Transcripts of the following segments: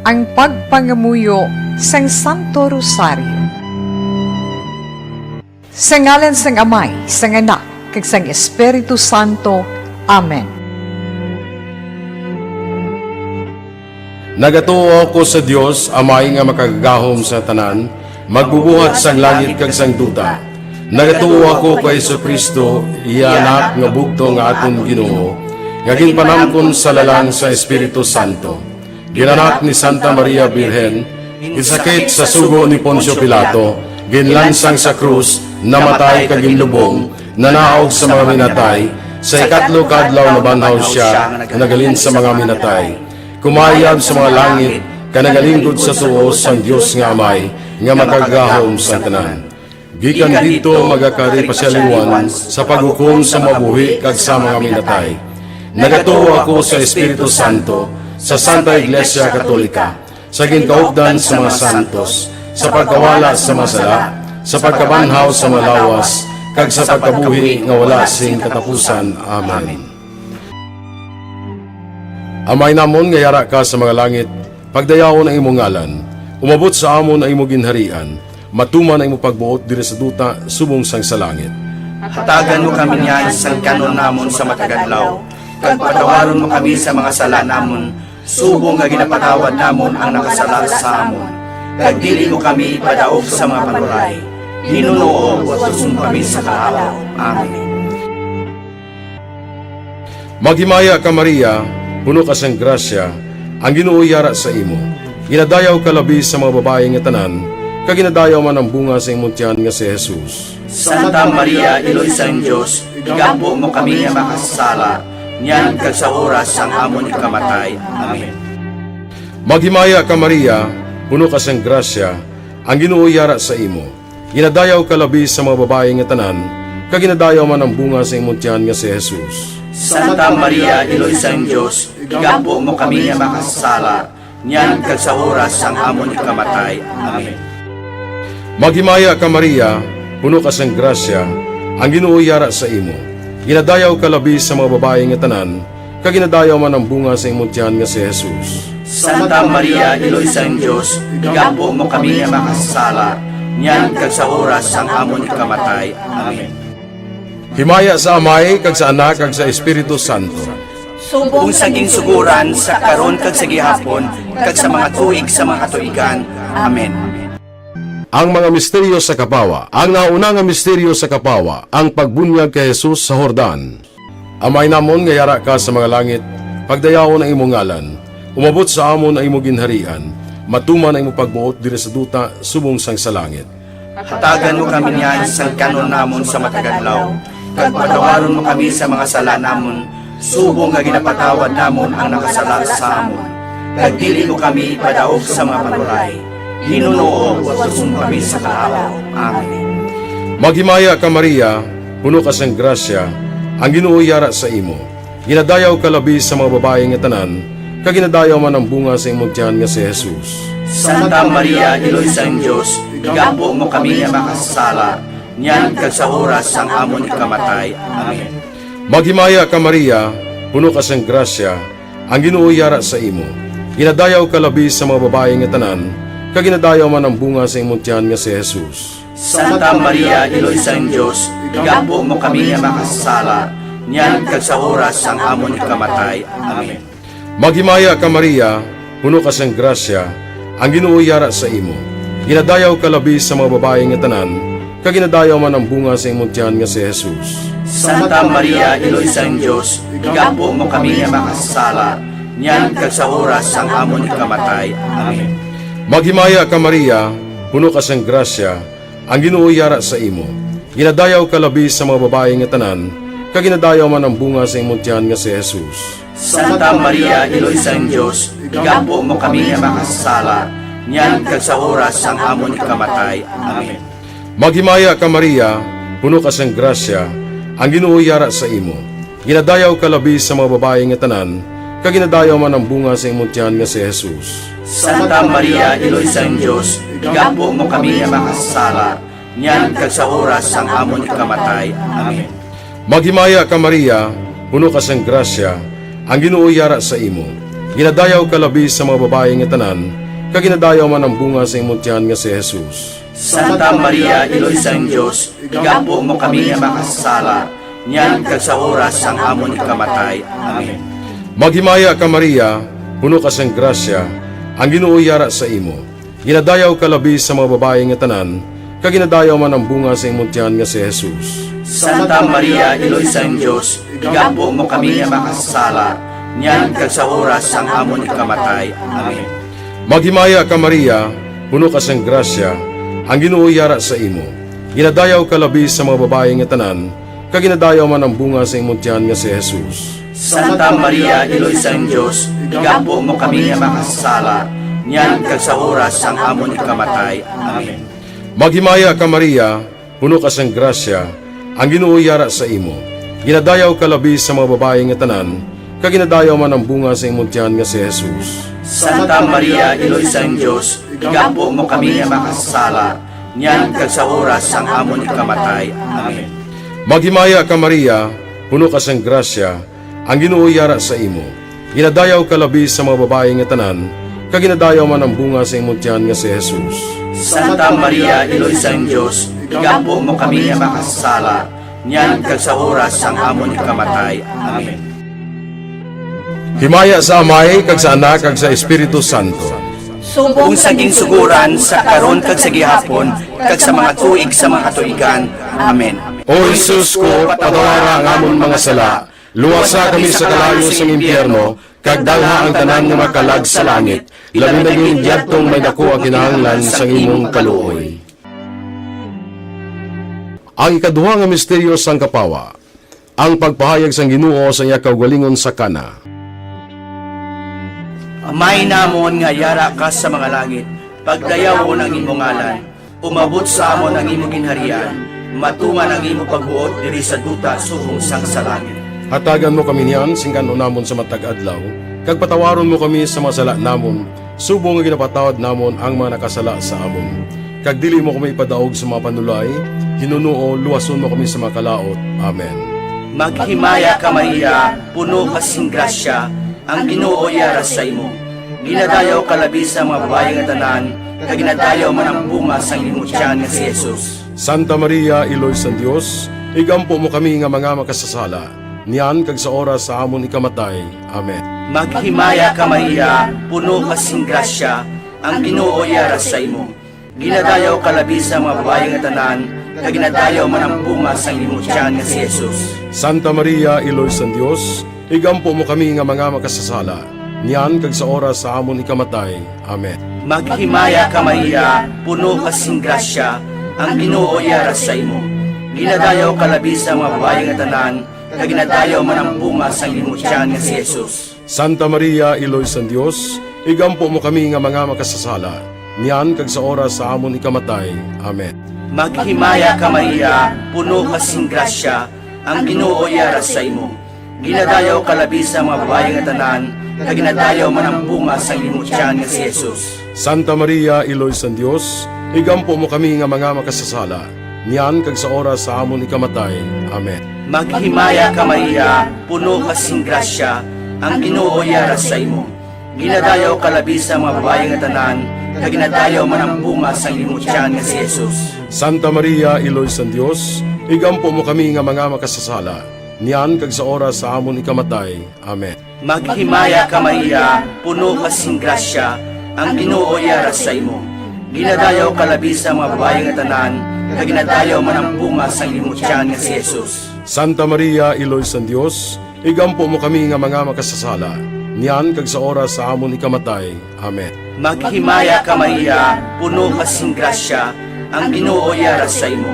ang pagpangamuyo sang Santo Rosario. Sa ngalan sang Amay, sang Anak, kag sang Espiritu Santo. Amen. Nagatuo ako sa Dios, Amay nga makagagahom sa tanan, magbubuhat sang langit kag sang duta. Nagatuo ako kay Jesucristo, iya anak nga bugto nga aton Ginoo, nga ginpanamkon sa lalang sa Espiritu Santo. Ginanak ni Santa Maria Birhen, gisakit sa sugo ni Poncio Pilato, ginlansang sa krus, namatay kag ginlubong, nanaog sa mga minatay, sa ikatlo kadlaw na banhaw siya, nagalin sa mga minatay. Kumayab sa mga langit, kanagalingkod sa tuos sang Dios nga Amay, nga makagahom sa tanan. Gikan dito magakari pasyaliwan sa paghukom sa mabuhi kag sa mga minatay. Nagatuo ako sa Espiritu Santo, sa Santa Iglesia Katolika, sa ginkaugdan sa mga santos, sa pagkawala sa masala, sa pagkabanhaw sa malawas, kag sa pagkabuhi nga wala sing katapusan. Amen. Amay namon nga yara ka sa mga langit, pagdayawon ang imong ngalan, umabot sa amon ang imong ginharian, matuman ang imong pagbuot diri sa duta subong sang sa langit. Hatagan mo kami niyan sa kanon namon sa matagadlaw, kag patawaron mo kami sa mga sala namon, subong nga ginapatawad namon ang nakasala sa amon. Kag dili mo kami padaog sa mga panuray, hinunoo at susun kami sa kaawa. Amen. Maghimaya ka Maria, puno ka sang grasya, ang Ginoo yara sa imo. Ginadayaw ka labi sa mga babae nga tanan, kag ginadayaw man ang bunga sa imong tiyan nga si Jesus. Santa Maria, Iloy sang Diyos, igampo mo kami nga makasala, niyan kag sa oras sang amon ikamatay. Amen. Maghimaya ka Maria, puno ka sang grasya, ang Ginoo yara sa imo. Ginadayaw ka labi sa mga babae nga tanan, kag ginadayaw man ang bunga sa imong tiyan nga si Jesus. Santa Maria, Iloy sang Diyos, igampo mo kami nga makasala, niyan kag sa oras sang amon ikamatay. Amen. Maghimaya ka Maria, puno ka sang grasya, ang Ginoo yara sa imo. Ginadayaw ka labi sa mga babae nga tanan, kag ginadayaw man ang bunga sa imong tiyan nga si Jesus. Santa Maria, Iloy sang Diyos, igampo mo kami nga makasala, niyan kag sa oras sang amon ikamatay. Amen. Himaya sa Amay, kag sa Anak, kag sa Espiritu Santo. Kung saging suguran sa karon kag sa gihapon, kag sa mga tuig sa mga katuigan. Amen. Ang mga misteryo sa Kapawa. Ang nauna nga misteryo sa Kapawa, ang pagbunyag kay Jesus sa Jordan. Amay namon nga yara ka sa mga langit, pagdayawon ang imong ngalan, umabot sa amon ang imong ginharian, matuman ang imong pagbuot diri sa duta subong sang sa langit. Hatagan mo kami niyan sa kanon namon sa matagadlaw, kag patawaron mo kami sa mga sala namon, subong nga ginapatawad namon ang nakasala sa amon. Kag dili mo kami padaog sa mga panuray, hinunoo at susun kami sa kaawa. Amen. Maghimaya ka Maria, puno ka sang grasya, ang Ginoo yara sa imo. Ginadayaw ka labi sa mga babae nga tanan, kag ginadayaw man ang bunga sa imong tiyan nga si Jesus. Santa Maria, Iloy sang Diyos, igampo mo kami nga makasala, niyan kag sa oras sang amon ikamatay. Amen. Maghimaya ka Maria, puno ka sang grasya, ang Ginoo yara sa imo. Ginadayaw ka labi sa mga babae nga tanan, kag ginadayaw man ang bunga sa imong tiyan nga si Jesus. Santa Maria, Iloy sang Diyos, igampo mo kami nga makasala, niyan kag sa oras sang amon ikamatay. Amen. Maghimaya ka Maria, puno ka sang grasya, ang Ginoo yara sa imo. Ginadayaw ka labi sa mga babae nga tanan, kag ginadayaw man ang bunga sa imong tiyan nga si Jesus. Santa Maria, Iloy sang Diyos, igampo mo kami nga makasala, niyan kag sa oras sang amon ikamatay. Amen. Maghimaya ka Maria, puno ka sang grasya, ang Ginoo yara sa imo. Ginadayaw ka labi sa mga babae nga tanan, kag ginadayaw man ang bunga sa imong tiyan nga si Jesus. Santa Maria, Iloy sang Diyos, igampo mo kami nga makasala, niyan kag sa oras sang amon ikamatay. Amen. Maghimaya ka Maria, puno ka sang grasya, ang Ginoo yara sa imo. Ginadayaw ka labi sa mga babae nga tanan, kag ginadayaw man ang bunga sa imong tiyan nga si Jesus. Santa Maria, Iloy sang Diyos, igampo mo kami nga makasala, niyan kag sa oras sang amon ikamatay. Amen. Maghimaya ka Maria, puno ka sang grasya, ang Ginoo yara sa imo. Ginadayaw ka labi sa mga babae nga tanan, kag ginadayaw man ang bunga sa imong tiyan nga si Jesus. Santa Maria, Iloy sang Diyos, igampo mo kami nga makasala, niyan kag sa oras sang amon ikamatay. Amen. Maghimaya ka Maria, puno ka sang grasya, ang Ginoo yara sa imo. Ginadayaw ka labi sa mga babae nga tanan, kag ginadayaw man ang bunga sa imong tiyan nga si Jesus. Santa Maria, Iloy sang Diyos, igampo mo kami nga makasala, niyan kag sa oras sang amon ikamatay. Amen. Maghimaya ka Maria, puno ka sang grasya, ang Ginoo yara sa imo. Ginadayaw ka labi sa mga babae nga tanan, kag ginadayaw man ang bunga sa imong tiyan nga si Jesus. Santa Maria, Iloy sang Diyos, igampo mo kami nga makasala, niyan kag sa oras sang amon ikamatay. Amen. Maghimaya ka Maria, puno ka sang grasya, ang Ginoo yara sa imo. Ginadayaw ka labi sa mga babae nga tanan, kag ginadayaw man ang bunga sa imong tiyan nga si Jesus. Santa Maria, Iloy sang Diyos, igampo mo kami nga makasala, niyan kag sa oras sang amon ikamatay. Amen. Maghimaya ka Maria, puno ka sang grasya, ang Ginoo yara sa imo. Ginadayaw ka labi sa mga babae nga tanan, kag ginadayaw man ang bunga sa imong tiyan nga si Jesus. Santa Maria, Iloy sang Diyos, igampo mo kami nga makasala, niyan kag sa oras sang amon ikamatay. Amen. Himaya sa Amay, kag sa Anak, kag sa Espiritu Santo. Kung saging suguran sa karon kag sa gihapon, kag sa mga tuig sa mga tuigan. Amen. O Jesus ko, patawara ang amon mga sala, luwasa kami sa kalayo sa impyerno, kag dalha ang tanan nga makalag sa langit, labi na yung diyadtong may dako ang kinahanglan sa imong kaluoy. Ang ikaduha nga misteryo sang kapawa, ang pagpahayag sang Ginoo sa iya kaugalingon sa kana. Amay namon nga yara ka sa mga langit, pagdayaw mo ng imong ngalan, umabot sa amon ang imong ginharian, matuman ang imong pagbuot diri sa duta subong sang sa langit. Hatagan mo kami niyan, singkan namon sa matag adlaw, kag patawaron mo kami sa masala namon, subong nga ginapatawad namon ang mga nakasala sa amon. Kag dili mo kami ipadaog sa mga panulay, hinuno luwason mo kami sa mga kalaot. Amen. Maghimaya ka Maria, puno ka sing grasya, ang Ginoo yara sa imo. Ginadayaw ka labi sa mga babae nga tanan, kag ginadayaw man ang bunga sang imong tiyan nga si Jesus. Santa Maria, Iloy sang Dios, igampo mo kami nga mga makasasala, niyan kag sa oras sa amon ikamatay. Amen. Maghimaya ka Maria, puno ka sing grasya, ang Ginoo yara sa imo. Ginadayaw ka labi sa mga babae nga tanan, kag ginadayaw man ang bunga sang imong tiyan nga si Jesus. Santa Maria, Iloy sang Dios, igampo mo kami nga mga makasasala, niyan kag sa oras sa amon ikamatay. Amen. Maghimaya ka Maria, puno ka sing grasya, ang Ginoo yara sa imo. Ginadayaw ka labi sa mga babae nga tanan, kag ginadayaw man ang bunga sang imong tiyan nga si Jesus. Santa Maria, Iloy sang Dios, igampo mo kami nga mga makasasala, niyan kag sa oras sa amon ikamatay. Amen. Maghimaya ka Maria, puno ka sing grasya, ang Ginoo yara sa imo. Ginadayaw ka labi sa mga babae nga tanan, kag ginadayaw man ang bunga sang imong tiyan nga si Jesus. Santa Maria, Iloy sang Dios, igampo mo kami nga mga makasasala, niyan kag sa oras sa amon ikamatay. Amen. Maghimaya ka Maria, puno ka sing grasya, ang Ginoo yara sa imo. Ginadayaw ka labi sa mga babae nga tanan, kag ginadayaw man ang bunga sang imong tiyan nga si Jesus. Santa Maria, Iloy sang Dios, igampo mo kami nga mga makasasala, niyan kag sa oras sa amon ikamatay. Amen. Maghimaya ka Maria, puno ka sing grasya, ang Ginoo yara sa imo. Ginadayaw ka labi sa mga babae nga tanan, kag ginadayaw man ang bunga sang imong tiyan nga si Jesus. Santa Maria, Iloy sang Dios, igampo mo kami nga mga makasasala, niyan kag sa oras sa amon ikamatay. Amen. Maghimaya ka Maria, puno ka sing grasya, ang Ginoo yara sa imo.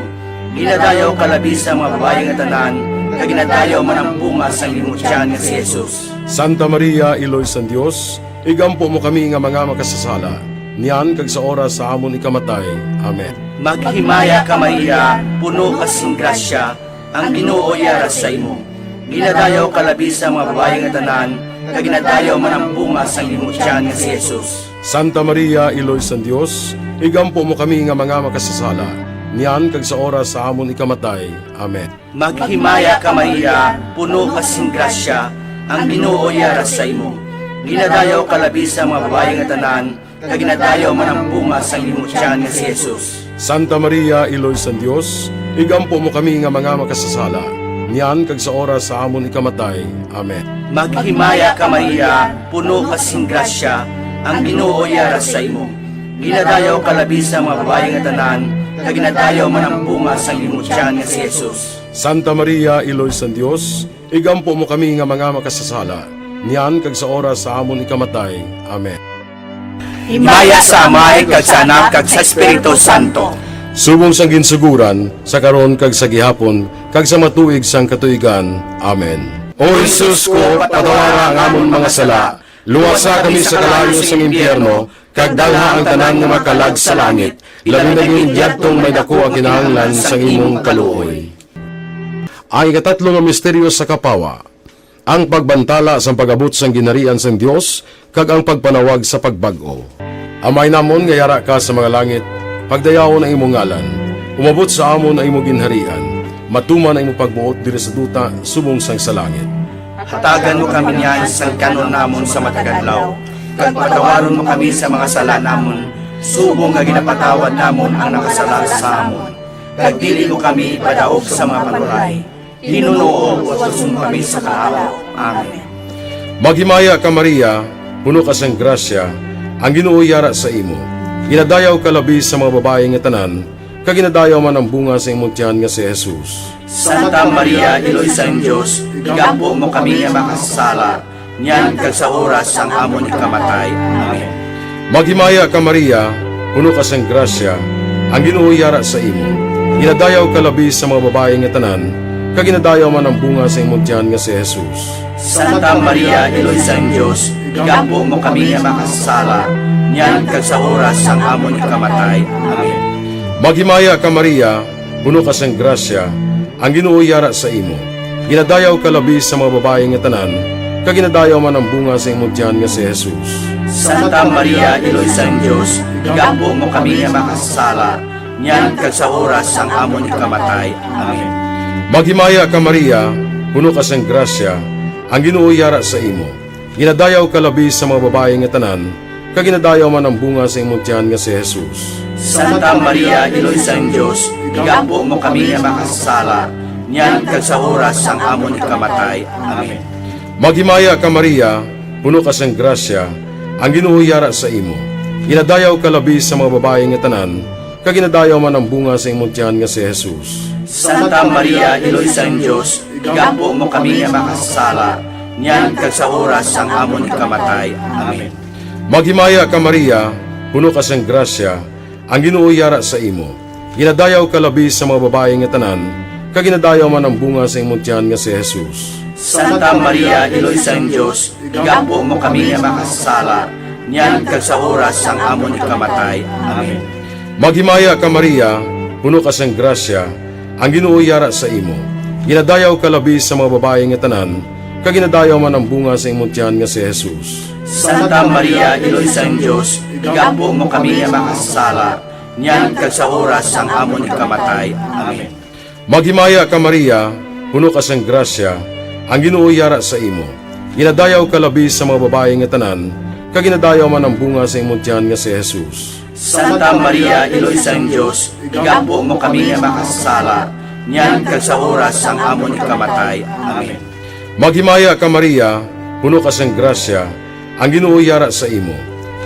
Ginadayaw ka labi sa mga babae nga tanan, kag ginadayaw man ang bunga sang imong tiyan nga si Jesus. Santa Maria, Iloy sang Dios, igampo mo kami nga mga makasasala, niyan kag sa oras sa amon ikamatay. Amen. Maghimaya ka Maria, puno ka sing grasya, ang Ginoo yara sa imo. Ginadayaw ka labi sa mga babae nga tanan, kag ginadayaw man ang bunga sang imong tiyan nga si Jesus. Santa Maria, Iloy sang Dios, igampo mo kami nga mga makasasala, niyan kag sa oras sa amon ikamatay. Amen. Maghimaya ka Maria, puno ka sing grasya, ang Ginoo yara sa imo. Ginadayaw kalabi sa mga babae nga tanan, kag ginadayaw man ang bunga sa imong tiyan nga si Jesus. Santa Maria, Iloy sa Dios, igampo mo kami nga mga makasasala, niyan kag sa oras sa amon ikamatay. Amen. Maghimaya ka Maria, puno ka sing grasya, ang Ginoo yara sa imo. Ginadayaw kalabi sa mga babae nga tanan, kag ginadayaw man ang bunga sa imong tiyan nga si Jesus. Santa Maria, Iloy sa Dios, igampo mo kami nga mga makasasala, niyan kag sa oras sa amon ikamatay. Amen. Himaya sa Amay, kag sa Anak, kag sa Espiritu Santo. Subong sang ginsuguran, sa karon kag sa gihapon, kag sa matuig sang katuigan. Amen. O Jesus ko, patawara ang amon mga sala, luwasa kami sa kalayo sang impyerno, kag dalha ang tanan nga makalag sa langit, labi na yung tong may dako ang kinahanglan sang imong kaluoy. Ang ikatatlo nga misteryo sa kapawa, ang pagbantala sa pag-abot sang ginarian sang Dios, kag ang pagpanawag sa pagbag-o. Amay namon nga yara ka sa mga langit, pagdayawon ang imong ngalan, umabot sa amon ang imong ginharian, matuman ang imong pagbuot diri sa duta subong sang sa langit. Hatagan mo kami niyan sa kanon namon sa matagadlaw, kag patawaron mo kami sa mga sala namon, subong nga ginapatawad namon ang nakasala sa amon. Kag dili mo kami padaog sa mga panuray, hinunoo at tusong kami sa kaalaw. Amen. Maghimaya ka Maria, puno ka sang grasya, ang Ginoo yara sa imo. Ginadayaw ka labi sa mga babae nga tanan, kag ginadayaw man ang bunga sa imong tiyan nga si Jesus. Santa Maria, Iloy sa Diyos, igampo mo kami nga makasala, niyan kag sa oras ang amon ikamatay. Amen. Maghimaya ka Maria, puno ka sang grasya, ang Ginoo yara sa imo. Ginadayaw ka labi sa mga babae nga tanan, kag ginadayaw man ang bunga sa imong tiyan nga si Jesus. Santa Maria, Iloy sa Diyos, igampo mo kami nga makasala, niyan kag sa oras ang amon ikamatay. Amen. Maghimaya ka Maria, puno ka sang grasya, ang Ginoo yara sa imo. Ginadayaw ka labi sa mga babae nga tanan, kag ginadayaw man ang bunga sa imong tiyan nga si Jesus. Santa Maria, Iloy sa Diyos, igampo mo kami nga makasala, niyan kag sa oras ang amon ikamatay. Amen. Maghimaya ka Maria, puno ka sang grasya, ang Ginoo yara sa imo. Ginadayaw ka labi sa mga babae nga tanan, kag ginadayaw man ang bunga sa imong tiyan nga si Jesus. Santa Maria, Iloy sa Diyos, igampo mo kami nga makasala, niyan kag sa oras ang amon ikamatay. Amen. Maghimaya ka Maria, puno ka sang grasya, ang Ginoo yara sa imo. Ginadayaw ka labi sa mga babae nga tanan, kag ginadayaw man ang bunga sa imong tiyan nga si Jesus. Santa Maria, Iloy sa Diyos, igampo mo kami nga makasala, niyan kag sa oras ang amon ikamatay. Amen. Maghimaya ka Maria, puno ka sang grasya, ang Ginoo yara sa imo. Ginadayaw ka labi sa mga babae nga tanan, kag ginadayaw man ang bunga sa imong tiyan nga si Jesus. Santa Maria, Iloy sa Diyos, igampo mo kami nga makasala, niyan kag sa oras ang amon ikamatay. Amen. Maghimaya ka Maria, puno ka sang grasya, ang Ginoo yara sa imo. Ginadayaw ka labi sa mga babae nga tanan, kag ginadayaw man ang bunga sa imong tiyan nga si Jesus. Santa Maria, Iloy sa Diyos, igampo mo kami nga makasala, niyan kag sa oras ang amon ikamatay. Amen. Maghimaya ka Maria, puno ka sang grasya, ang Ginoo yara sa imo. Ginadayaw ka labi sa mga babae nga tanan, kag ginadayaw man ang bunga sa imong tiyan nga si Jesus. Santa Maria, Iloy sa Diyos, igampo mo kami nga makasala, niyan kag sa oras ang amon ikamatay. Amen. Maghimaya ka Maria, puno ka sang grasya, ang Ginoo yara sa imo.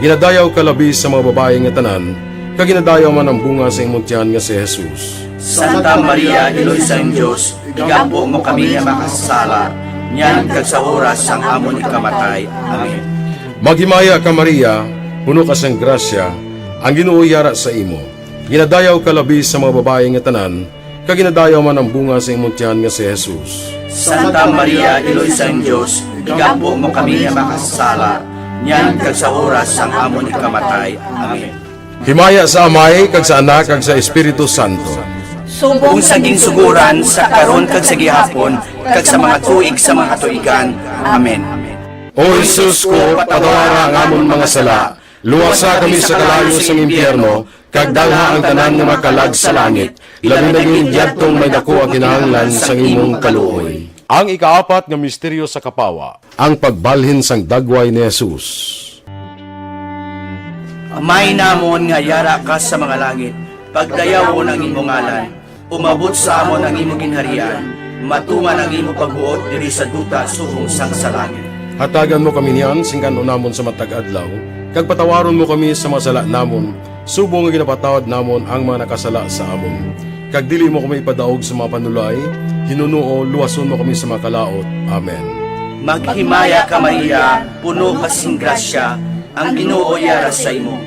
Ginadayaw ka labi sa mga babae nga tanan, kag ginadayaw man ang bunga sa imong tiyan nga si Jesus. Santa Maria, Iloy sa Diyos, igampo mo kami nga makasala, niyan kag sa oras ang amon ikamatay. Amen. Maghimaya ka Maria, puno ka sang grasya, ang Ginoo yara sa imo. Ginadayaw ka labi sa mga babae nga tanan, kag ginadayaw man ang bunga sa imong tiyan nga si Jesus. Santa Maria, Iloy sa Diyos, igampo mo kami nga makasala, niyan kag sa oras ang amon ikamatay. Amen. Himaya sa Amay, kag sa Anak, kag sa Espiritu Santo. Kung saging suguran sa karon kag sa gihapon, kag sa mga tuig sa mga tuigan. Amen. O Jesus ko, patawara ang amon mga sala, luwasa kami sa kalayo sa impyerno, kag dalha ang tanan nga makalag sa langit, labi na yung tong may dako ang kinahanglan sa imong kaluoy. Ang ikaapat nga misteryo sa kapawa, ang pagbalhin sang dagway ni Jesus. Amay namon nga yara ka sa mga langit, pagdayaw mo ng imong ngalan, umabot sa amon ang imong ginharian, matuman ang imong pagbuot diri sa duta subong sang sa langit. Hatagan mo kami niyan, singkan namon sa matag adlaw, kag patawaron mo kami sa mga sala namon, subong nga ginapatawad namon ang mga nakasala sa amon. Kag dili mo kami ipadaog sa mga panulay, hinunuo, luwason mo kami sa mga kalaot. Amen. Maghimaya ka Maria, puno ka sing grasya, ang Ginoo yara sa imo.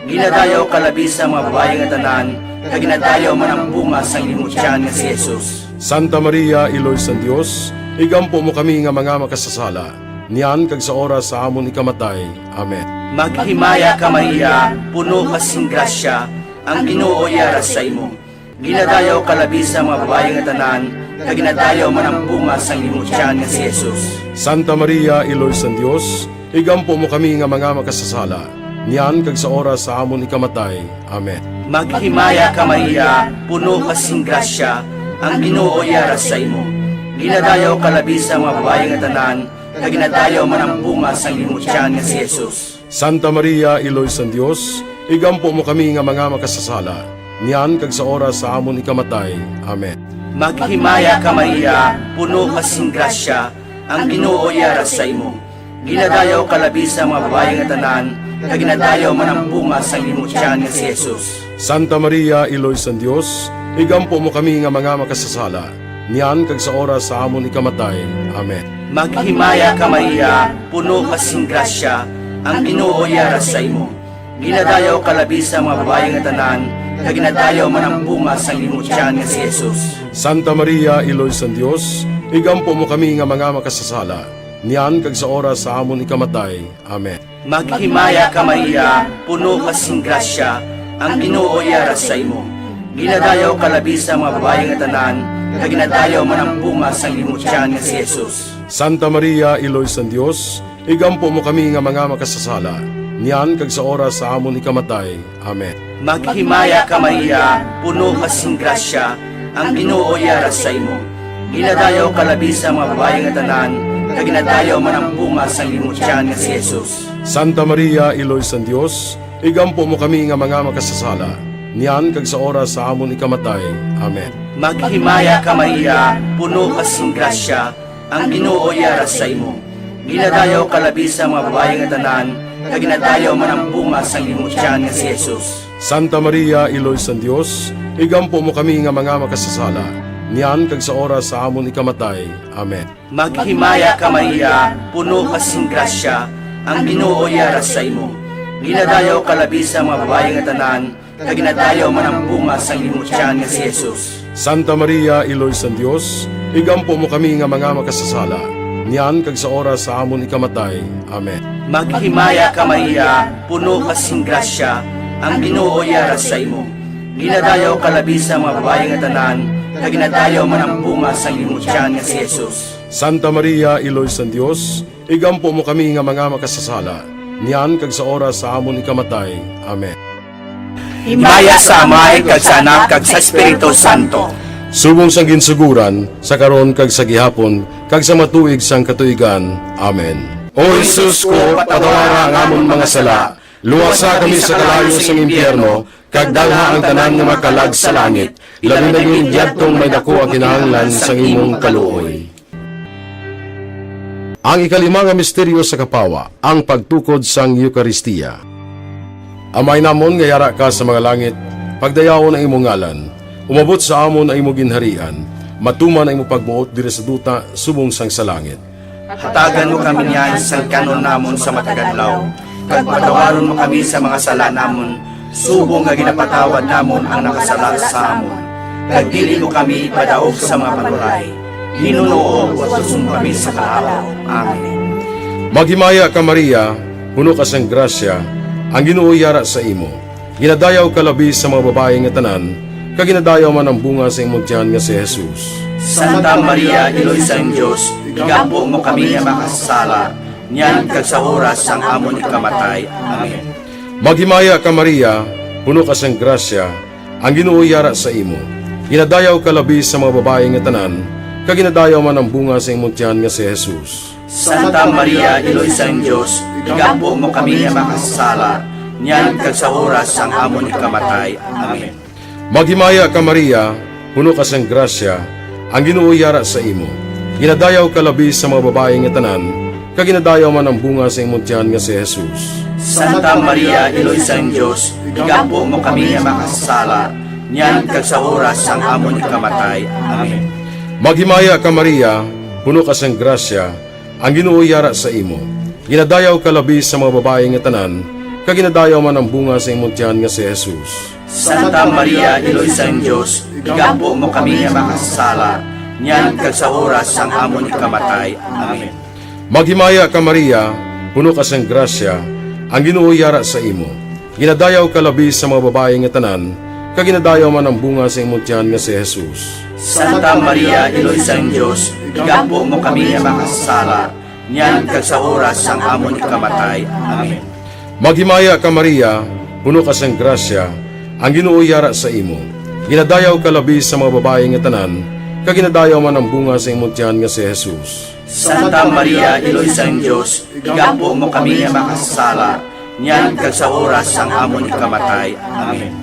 Ginadayaw ka labi sa mga babae nga tanan, kag ginadayaw man ang bunga sang imong tiyan nga si Jesus. Santa Maria, Iloy sang Dios, igampo mo kami nga mga makasasala, niyan kag sa oras sa amon ikamatay. Amen. Maghimaya ka Maria, puno ka sing grasya, ang Ginoo yara sa imo. Ginadayaw ka labi sa mga babae nga tanan, kag ginadayaw man ang bunga sang imong tiyan nga si Jesus. Santa Maria, Iloy sang Dios, igampo mo kami nga mga makasasala, niyan kag sa oras sa amon ikamatay. Amen. Maghimaya ka Maria, puno ka sing grasya, ang Ginoo yara sa imo. Ginadayaw ka labi sa mga babae nga tanan, kag ginadayaw man ang bunga sang imong tiyan nga si Jesus. Santa Maria, Iloy sang Dios, igampo mo kami nga mga makasasala, niyan kag sa oras sa amon ikamatay. Amen. Maghimaya ka Maria, puno ka sing grasya, ang Ginoo yara sa imo. Ginadayaw ka labi sa mga babae nga tanan, kag ginadayaw man ang bunga sang imong tiyan nga si Jesus. Santa Maria, Iloy sang Dios, igampo mo kami nga mga makasasala, niyan kag sa oras sa amon ikamatay. Amen. Maghimaya ka Maria, puno ka sing grasya, ang Ginoo yara sa imo. Ginadayaw ka labi sa mga babae nga tanan, kag ginadayaw man ang bunga sang imong tiyan nga si Jesus. Santa Maria, Iloy sang Dios, igampo mo kami nga mga makasasala, niyan kag sa oras sa amon ikamatay. Amen. Maghimaya ka Maria, puno ka sing grasya, ang Ginoo yara sa imo. Ginadayaw ka labi sa mga babae nga tanan, kag ginadayaw man ang bunga sang imong tiyan nga si Jesus. Santa Maria, Iloy sang Dios, igampo mo kami nga mga makasasala, niyan kag sa oras sa amon ikamatay. Amen. Maghimaya ka Maria, puno ka sing grasya, ang Ginoo yara sa imo. Ginadayaw ka labi sa mga babae nga tanan, kag ginadayaw man ang bunga sang imong tiyan nga si Jesus. Santa Maria, Iloy sang Dios, igampo mo kami nga mga makasasala, niyan kag sa oras sa amon ikamatay. Amen. Maghimaya ka Maria, puno ka sing grasya, ang Ginoo yara sa imo. Ginadayaw ka labi sa mga babae nga tanan, kag ginadayaw man ang bunga sang imong tiyan nga si Jesus. Santa Maria, Iloy sang Dios, igampo mo kami nga mga makasasala, niyan kag sa oras sa amon ikamatay. Amen. Maghimaya ka Maria, puno ka sing grasya, ang Ginoo yara sa imo. Ginadayaw ka labi sa mga babae nga tanan, kag ginadayaw man ang bunga sang imong tiyan nga si Jesus. Santa Maria, Iloy sang Dios, igampo mo kami nga mga makasasala, niyan kag sa oras sa amon ikamatay. Amen. Maghimaya ka Maria, puno ka sing grasya, ang Ginoo yara sa imo. Ginadayaw ka labi sa mga babae nga tanan, kag ginadayaw man ang bunga sang imong tiyan nga si Jesus. Santa Maria, Iloy sang Dios, igampo mo kami nga mga makasasala, niyan kag sa oras sa amon ikamatay. Amen. Himaya sa Amay, kag sa Anak, kag sa Espiritu Santo. Subong sang ginsuguran, sa karon kag sa gihapon, kag sa matuig sang katuigan. Amen. O Jesus ko, patawara ang amon mga sala, luwasa kami sa kalayo sang impyerno, kag dalha ang tanan nga makalag sa langit, labi na yung yadtong may dako ang kinahanglan sang imong kaluoy. Ang ikalimang nga misteryo sa kapawa, ang pagtukod sang Eukaristiya. Amay namon nga yara ka sa mga langit, pagdayawon ang imong ngalan, umabot sa amon ang imong ginharian, matuman ang imong pagbuot diri sa duta subong sang sa langit. Hatagan mo kami niyan sang kanon namon sa matagadlaw, kag patawaron mo kami sa mga sala namon, subong nga ginapatawad namon ang nakasala sa amon. Kag dili mo kami ipadaog sa mga panulay, hinunuo at susum kami sa kalaw. Amen. Maghimaya ka Maria, puno ka sang grasya, ang Ginoo yara sa imo. Ginadayaw ka labi sa mga babae nga tanan, kag ginadayaw man ang bunga sa imong tiyan nga si Jesus. Santa Maria, Iloy sang Dios, igampo mo kami nga makasala, niyan kag sa oras sang amon ikamatay. Amen. Maghimaya ka Maria, puno ka sang grasya, ang Ginoo yara sa imo. Ginadayaw ka labi sa mga babae nga tanan, kaginadayaw man ang bunga sa imong tiyan nga si Jesus. Santa Maria, Iloy sang Diyos, igampo mo kami nga makasala, niyan kag sa oras sang amon ikamatay. Amen. Maghimaya ka Maria, puno ka sang grasya, ang Ginoo yara sa imo. Ginadayaw ka labi sa mga babae nga tanan, kaginadayaw man ang bunga sa imong tiyan nga si Jesus. Santa Maria, Iloy sang Diyos, igampo mo kami nga makasala, niyan kag sa oras sang amon ikamatay. Amen. Maghimaya ka Maria, puno ka sang grasya, ang Ginoo yara sa imo. Ginadayaw ka labi sa mga babae nga tanan, kaginadayaw man ang bunga sa imong tiyan nga si Jesus. Santa Maria, Iloy sang Diyos, igampo mo kami nga makasala, niyan kag sa oras sang amon ikamatay. Amen. Maghimaya ka Maria, puno ka sang grasya, ang Ginoo yara sa imo. Ginadayaw ka labi sa mga babae nga tanan, kaginadayaw man ang bunga sa imong tiyan nga si Jesus. Santa Maria, Iloy sang Diyos, igampo mo kami nga makasala, niyan kag sa oras sang amon ikamatay. Amen. Maghimaya ka Maria, puno ka sang grasya, ang Ginoo yara sa imo. Ginadayaw ka labi sa mga babae nga tanan, kaginadayaw man ang bunga sa imong tiyan nga si Jesus. Santa Maria, Iloy sang Diyos, igampo mo kami nga makasala, niyan kag sa oras sang amon ikamatay. Amen.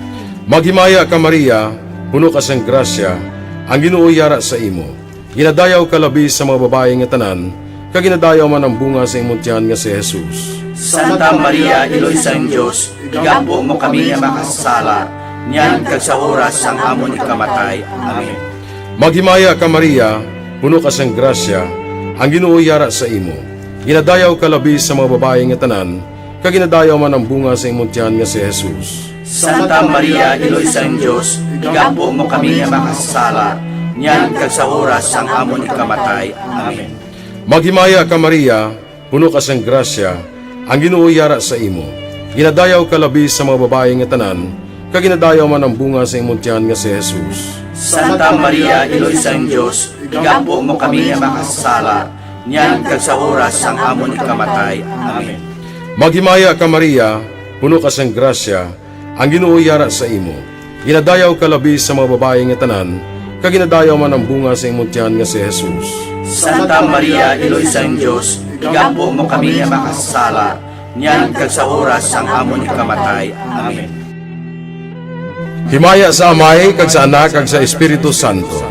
Maghimaya ka Maria, puno ka sang grasya, ang Ginoo yara sa imo. Ginadayaw ka labi sa mga babae nga tanan, kaginadayaw man ang bunga sa imong tiyan nga si Jesus. Santa Maria, Iloy sang Diyos, igampo mo kami nga makasala, niyan kag sa oras sang amon ikamatay. Amen. Maghimaya ka Maria, puno ka sang grasya, ang Ginoo yara sa imo. Ginadayaw ka labi sa mga babae nga tanan, kaginadayaw man ang bunga sa imong tiyan nga si Jesus. Santa Maria, Iloy sang Diyos, igampo mo kami nga makasala, niyan kag sa oras sang amon ikamatay. Amen. Maghimaya ka Maria, puno ka sang grasya, ang Ginoo yara sa imo. Ginadayaw ka labi sa mga babae nga tanan, kaginadayaw man ang bunga sa imong tiyan nga si Jesus. Santa Maria, Iloy sang Diyos, igampo mo kami nga makasala, niyan kag sa oras sang amon ikamatay. Amen. Maghimaya ka Maria, puno ka sang grasya, ang Ginoo yara sa imo. Ginadayaw ka labi sa mga babae nga tanan, kaginadayaw man ang bunga sa imong tiyan nga si Jesus. Santa Maria, Iloy sang Diyos, igampo mo kami nga makasala, niyan kag sa oras sang amon ikamatay. Amen. Himaya sa Amay, kag sa Anak, kag sa Espiritu Santo.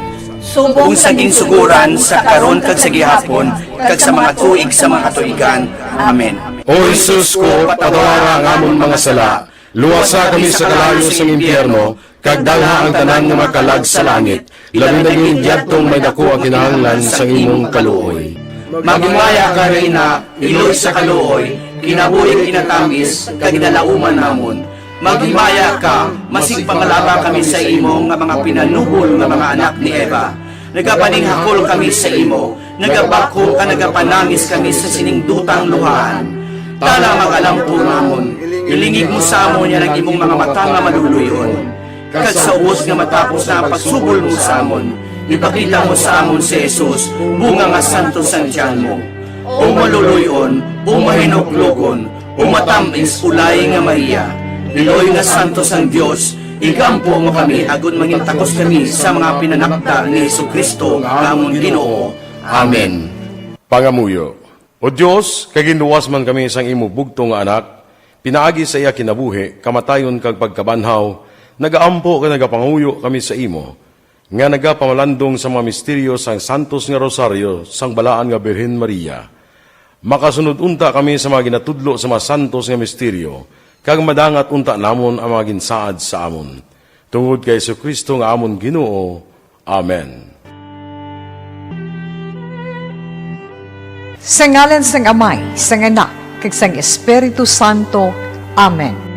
Kung saging suguran sa karon kag sa gihapon, kag sa mga tuig sa mga katuigan. Amen. O Jesus ko, patawara ang amon mga sala, luwasa kami sa kalayo sa impyerno, kag dalha ang tanan nga makalag sa langit, labi na yung diyadtong may dako ang kinahanglan sa imong kaluoy. Magimaya ka Reyna, Iloy sa kaluoy, kinabuhing kinatamis, kag ginalauman namon. Maghimaya ka, masig pangalaba kami sa imo nga mga pinanubol nga mga anak ni Eva. Nagapaninghakol kami sa imo, nagabako ka nagapanangis kami sa siningdutang luhaan. Tala magalampo namon, ilingig mo sa amon yan ang imong mga mata nga maluluyon. Kag sa ubos nga matapos na ang pagsubol mo sa amon, ipakita mo sa amon si Jesus, bunga nga santo sa tiyan mo. O maluluyon, o mahinuklogon, o matamis ulay nga Maria, Iloy nga santo sang Dios, igampo mo kami agon mangintakos kami sa mga pinanakda ni Jesucristo nga amon Ginoo. Amen. Pangamuyo. O Dios, kay ginuwas man kami sang imo bugto nga anak, pinaagi sa iya kinabuhi, kamatayon kag pagkabanhaw, nagaampo ka nagapanguyo kami sa imo, nga nagapamalandong sa mga misteryo sang santos nga rosaryo sang balaan nga Birhen Maria. Makasunod unta kami sa mga ginatudlo sa mga santos nga misteryo, kag madangat unta namon ang mga ginsaad sa amon. Tungod kay Jesucristo nga amon Ginoo. Amen. Sa ngalan sang Amay, sang Anak, kag sang Espiritu Santo. Amen.